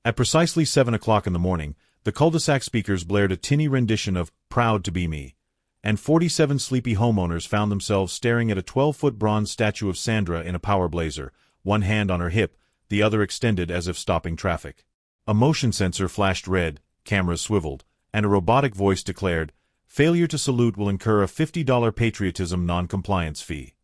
At precisely 7 o'clock in the morning, the cul-de-sac speakers blared a tinny rendition of Proud to Be Me, and 47 sleepy homeowners found themselves staring at a 12-foot bronze statue of Sandra in a power blazer, one hand on her hip, the other extended as if stopping traffic. A motion sensor flashed red, cameras swiveled, and a robotic voice declared, "Failure to salute will incur a $50 patriotism non-compliance fee."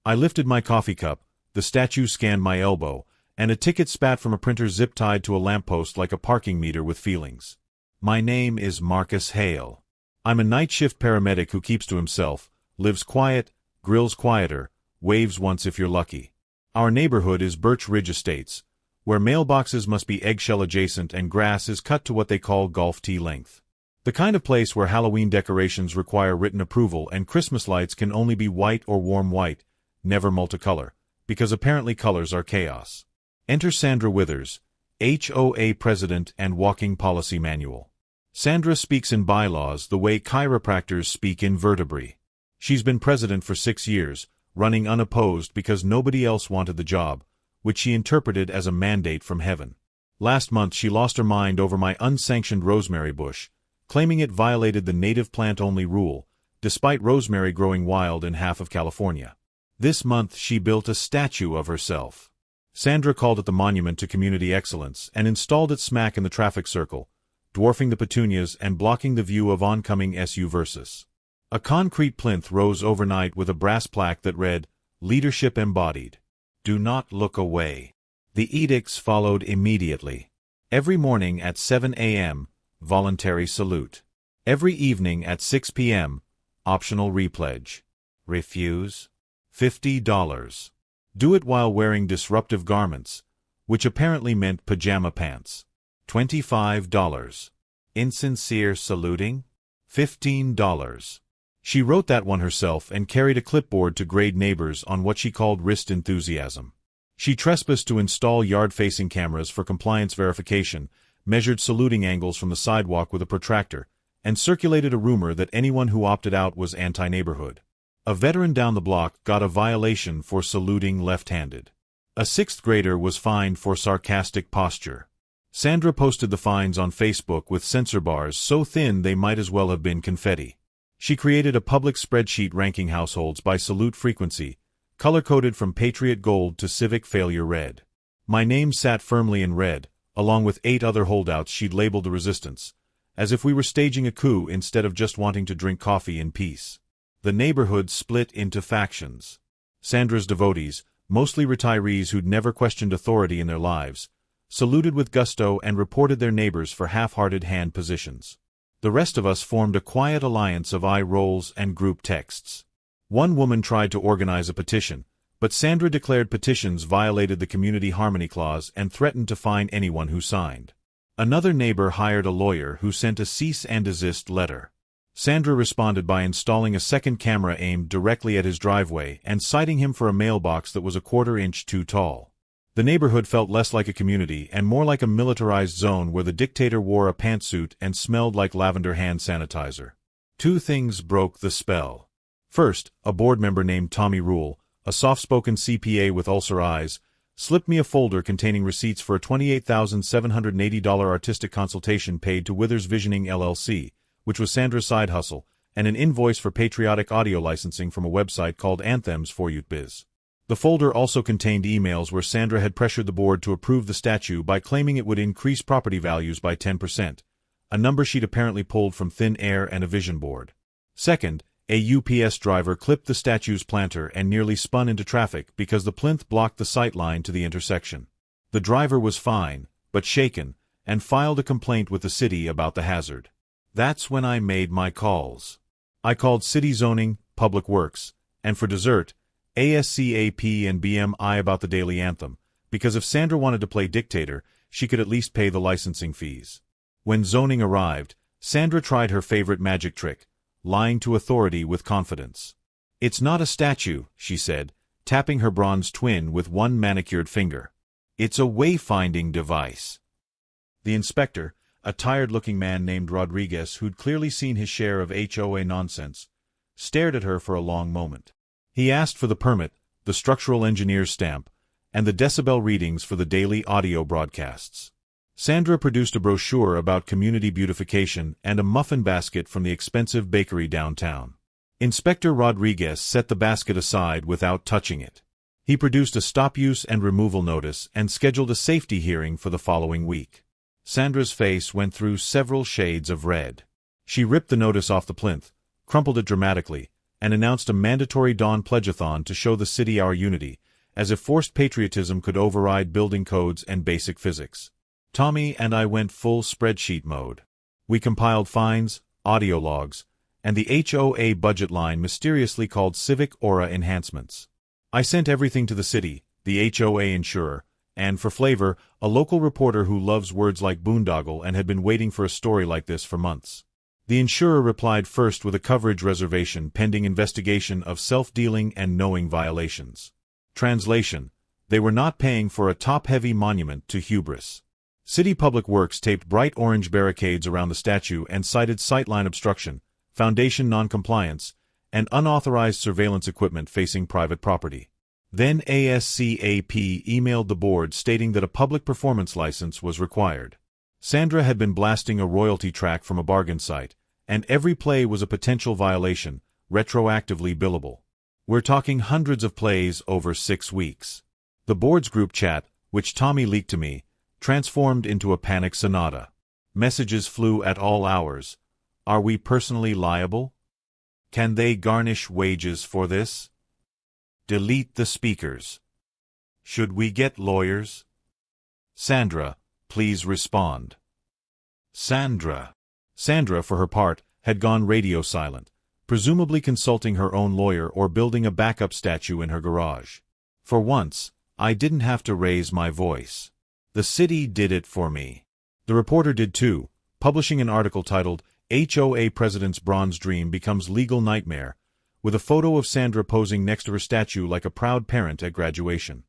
I lifted my coffee cup, the statue scanned my elbow, and a ticket spat from a printer zip-tied to a lamppost like a parking meter with feelings. My name is Marcus Hale. I'm a night shift paramedic who keeps to himself, lives quiet, grills quieter, waves once if you're lucky. Our neighborhood is Birch Ridge Estates, where mailboxes must be eggshell adjacent and grass is cut to what they call golf tee length. The kind of place where Halloween decorations require written approval and Christmas lights can only be white or warm white, never multicolor, because apparently colors are chaos. Enter Sandra Withers, HOA President and Walking Policy Manual. Sandra speaks in bylaws the way chiropractors speak in vertebrae. She's been president for 6 years, running unopposed because nobody else wanted the job, which she interpreted as a mandate from heaven. Last month she lost her mind over my unsanctioned rosemary bush, claiming it violated the native plant-only rule, despite rosemary growing wild in half of California. This month she built a statue of herself. Sandra called it the Monument to Community Excellence and installed it smack in the traffic circle, dwarfing the petunias and blocking the view of oncoming SU Versus. A concrete plinth rose overnight with a brass plaque that read, "Leadership Embodied. Do not look away." The edicts followed immediately. Every morning at 7 a.m., voluntary salute. Every evening at 6 p.m., optional repledge. Refuse? $50. Do it while wearing disruptive garments, which apparently meant pajama pants. $25. Insincere saluting? $15. She wrote that one herself and carried a clipboard to grade neighbors on what she called wrist enthusiasm. She trespassed to install yard-facing cameras for compliance verification, measured saluting angles from the sidewalk with a protractor, and circulated a rumor that anyone who opted out was anti-neighborhood. A veteran down the block got a violation for saluting left-handed. A 6th grader was fined for sarcastic posture. Sandra posted the fines on Facebook with censor bars so thin they might as well have been confetti. She created a public spreadsheet ranking households by salute frequency, color-coded from Patriot Gold to Civic Failure Red. My name sat firmly in red, along with 8 other holdouts she'd labeled the resistance, as if we were staging a coup instead of just wanting to drink coffee in peace. The neighborhood split into factions. Sandra's devotees, mostly retirees who'd never questioned authority in their lives, saluted with gusto and reported their neighbors for half-hearted hand positions. The rest of us formed a quiet alliance of eye rolls and group texts. One woman tried to organize a petition, but Sandra declared petitions violated the Community Harmony Clause and threatened to fine anyone who signed. Another neighbor hired a lawyer who sent a cease and desist letter. Sandra responded by installing a second camera aimed directly at his driveway and citing him for a mailbox that was a quarter-inch too tall. The neighborhood felt less like a community and more like a militarized zone where the dictator wore a pantsuit and smelled like lavender hand sanitizer. 2 things broke the spell. First, a board member named Tommy Rule, a soft-spoken CPA with ulcer eyes, slipped me a folder containing receipts for a $28,780 artistic consultation paid to Withers Visioning LLC, which was Sandra's side hustle, and an invoice for patriotic audio licensing from a website called Anthems for Youth Biz. The folder also contained emails where Sandra had pressured the board to approve the statue by claiming it would increase property values by 10%, a number she'd apparently pulled from thin air and a vision board. Second, a UPS driver clipped the statue's planter and nearly spun into traffic because the plinth blocked the sight line to the intersection. The driver was fine, but shaken, and filed a complaint with the city about the hazard. That's when I made my calls. I called City Zoning, Public Works, and for dessert, ASCAP and BMI about the daily anthem, because if Sandra wanted to play dictator, she could at least pay the licensing fees. When zoning arrived, Sandra tried her favorite magic trick, lying to authority with confidence. "It's not a statue," she said, tapping her bronze twin with one manicured finger. "It's a wayfinding device." The inspector, a tired-looking man named Rodriguez who'd clearly seen his share of HOA nonsense, stared at her for a long moment. He asked for the permit, the structural engineer's stamp, and the decibel readings for the daily audio broadcasts. Sandra produced a brochure about community beautification and a muffin basket from the expensive bakery downtown. Inspector Rodriguez set the basket aside without touching it. He produced a stop-use and removal notice and scheduled a safety hearing for the following week. Sandra's face went through several shades of red. She ripped the notice off the plinth, crumpled it dramatically, and announced a mandatory dawn pledgeathon to show the city our unity, as if forced patriotism could override building codes and basic physics. Tommy and I went full spreadsheet mode. We compiled fines, audio logs, and the HOA budget line mysteriously called Civic Aura Enhancements. I sent everything to the city, the HOA insurer, and, for flavor, a local reporter who loves words like boondoggle and had been waiting for a story like this for months. The insurer replied first with a coverage reservation pending investigation of self-dealing and knowing violations. Translation: they were not paying for a top-heavy monument to hubris. City Public Works taped bright orange barricades around the statue and cited sightline obstruction, foundation noncompliance, and unauthorized surveillance equipment facing private property. Then ASCAP emailed the board stating that a public performance license was required. Sandra had been blasting a royalty track from a bargain site, and every play was a potential violation, retroactively billable. We're talking hundreds of plays over 6 weeks. The board's group chat, which Tommy leaked to me, transformed into a panic sonata. Messages flew at all hours. Are we personally liable? Can they garnish wages for this? Delete the speakers. Should we get lawyers? Sandra, please respond. Sandra, for her part, had gone radio silent, presumably consulting her own lawyer or building a backup statue in her garage. For once, I didn't have to raise my voice. The city did it for me. The reporter did too, publishing an article titled, HOA President's Bronze Dream Becomes Legal Nightmare, with a photo of Sandra posing next to her statue like a proud parent at graduation.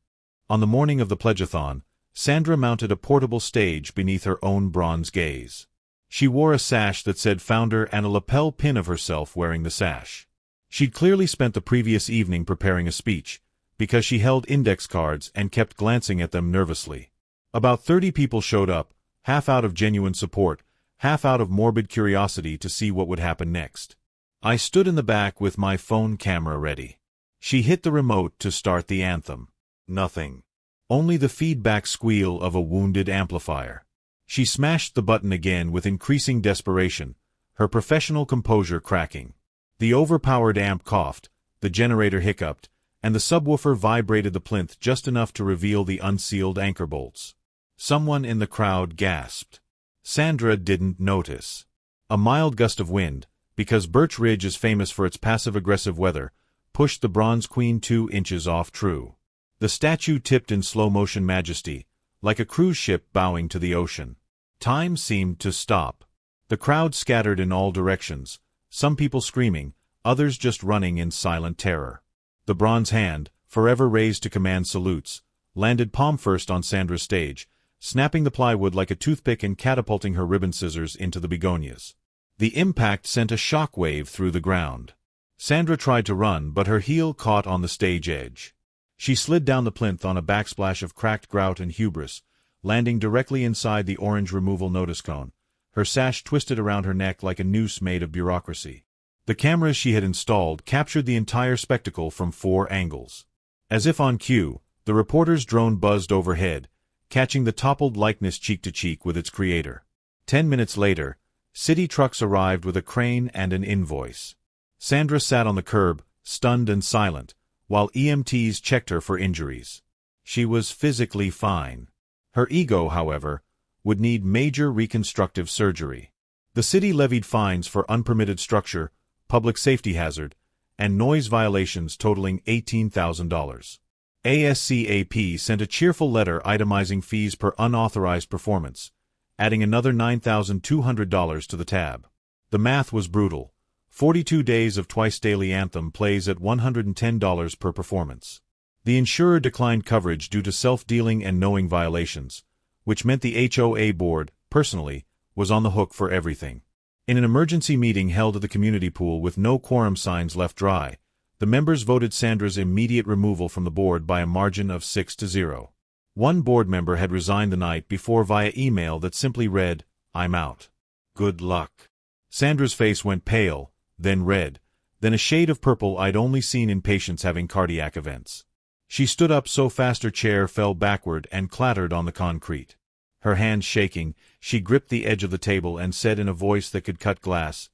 On the morning of the pledgeathon, Sandra mounted a portable stage beneath her own bronze gaze. She wore a sash that said founder and a lapel pin of herself wearing the sash. She'd clearly spent the previous evening preparing a speech, because she held index cards and kept glancing at them nervously. About 30 people showed up, half out of genuine support, half out of morbid curiosity to see what would happen next. I stood in the back with my phone camera ready. She hit the remote to start the anthem. Nothing. Only the feedback squeal of a wounded amplifier. She smashed the button again with increasing desperation, her professional composure cracking. The overpowered amp coughed, the generator hiccuped, and the subwoofer vibrated the plinth just enough to reveal the unsealed anchor bolts. Someone in the crowd gasped. Sandra didn't notice. A mild gust of wind, because Birch Ridge is famous for its passive-aggressive weather, pushed the Bronze Queen 2 inches off true. The statue tipped in slow-motion majesty, like a cruise ship bowing to the ocean. Time seemed to stop. The crowd scattered in all directions, some people screaming, others just running in silent terror. The bronze hand, forever raised to command salutes, landed palm first on Sandra's stage, snapping the plywood like a toothpick and catapulting her ribbon scissors into the begonias. The impact sent a shock wave through the ground. Sandra tried to run, but her heel caught on the stage edge. She slid down the plinth on a backsplash of cracked grout and hubris, landing directly inside the orange removal notice cone, her sash twisted around her neck like a noose made of bureaucracy. The cameras she had installed captured the entire spectacle from 4 angles. As if on cue, the reporter's drone buzzed overhead, catching the toppled likeness cheek to cheek with its creator. 10 minutes later, city trucks arrived with a crane and an invoice. Sandra sat on the curb, stunned and silent, while EMTs checked her for injuries. She was physically fine. Her ego, however, would need major reconstructive surgery. The city levied fines for unpermitted structure, public safety hazard, and noise violations totaling $18,000. ASCAP sent a cheerful letter itemizing fees per unauthorized performance, adding another $9,200 to the tab. The math was brutal. 42 days of twice-daily anthem plays at $110 per performance. The insurer declined coverage due to self-dealing and knowing violations, which meant the HOA board, personally, was on the hook for everything. In an emergency meeting held at the community pool with no quorum signs left dry, the members voted Sandra's immediate removal from the board by a margin of 6-0. One board member had resigned the night before via email that simply read, "I'm out. Good luck." Sandra's face went pale, then red, then a shade of purple I'd only seen in patients having cardiac events. She stood up so fast her chair fell backward and clattered on the concrete. Her hands shaking, she gripped the edge of the table and said in a voice that could cut glass,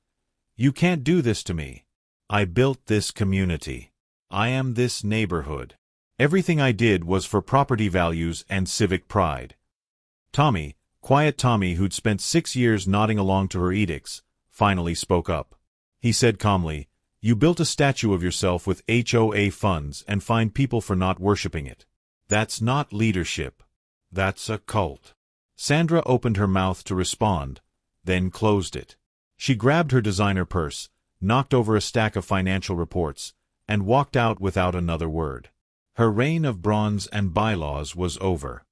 "You can't do this to me. I built this community. I am this neighborhood. Everything I did was for property values and civic pride." Tommy, quiet Tommy who'd spent 6 years nodding along to her edicts, finally spoke up. He said calmly, "You built a statue of yourself with HOA funds and fined people for not worshipping it. That's not leadership. That's a cult." Sandra opened her mouth to respond, then closed it. She grabbed her designer purse, knocked over a stack of financial reports, and walked out without another word. Her reign of bronze and bylaws was over.